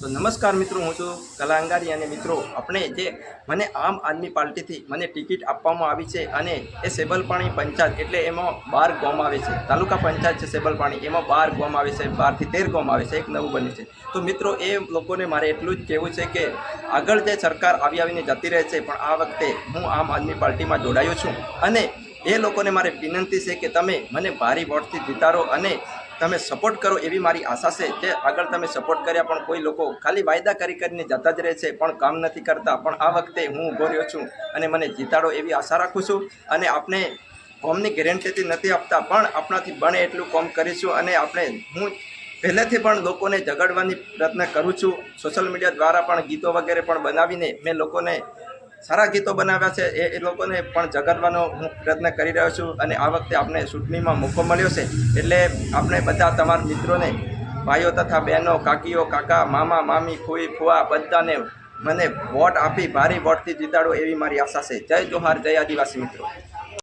तो नमस्कार मित्रों, हूँ छूँ कला अंगारी અને મિત્રો આપણે જે મને આમ આદમી પાર્ટીથી મને ટિકિટ આપવામાં આવી છે અને એ સેબલપાણી પંચાયત એટલે એમાં 12 ગામ આવે છે, તાલુકા પંચાયત છે સેબલપાણી, એમાં 12 ગામ આવે છે, 12 થી 13 ગામ આવે છે, એક નવું બન્યું છે। તો મિત્રો એ લોકોને મારે એટલું જ કહેવું છે કે આગળ જે સરકાર આવીને જતી રહે છે, પણ આ વખતે હું આમ આદમી પાર્ટીમાં જોડાયો છું અને એ લોકોને મારે વિનંતી છે કે તમે મને ભારી વોટથી જીતાડો અને તમે સપોર્ટ કરો એવી મારી આશા છે। જે આગળ તમે સપોર્ટ કર્યા પણ કોઈ લોકો ખાલી વાયદા કરીને જતા જ રહે છે, પણ કામ નથી કરતા, પણ આ વખતે હું ઊભો રહ્યો છું અને મને જીતાડો એવી આશા રાખું છું। અને આપણે કોમની ગેરંટીથી નથી આપતા, પણ આપણાથી બને એટલું કોમ કરીશું અને આપણે હું પહેલેથી પણ લોકોને જગાડવાની પ્રયત્ન કરું છું। સોશિયલ મીડિયા દ્વારા પણ ગીતો વગેરે પણ બનાવીને મેં લોકોને સારા ગીતો બનાવ્યા છે, એ લોકોને પણ જગાડવાનો હું પ્રયત્ન કરી રહ્યો છું। અને આ વખતે આપણે ચૂંટણીમાં મોકો મળ્યો છે, એટલે આપણે બધા તમારા મિત્રોને, ભાઈઓ તથા બહેનો, કાકીઓ, કાકા, મામા, મામી, ફૂઈ, ફુવા બધાને મને વોટ આપી ભારી વોટથી જીતાડો એવી મારી આશા છે। જય જોહાર, જય આદિવાસી મિત્રો।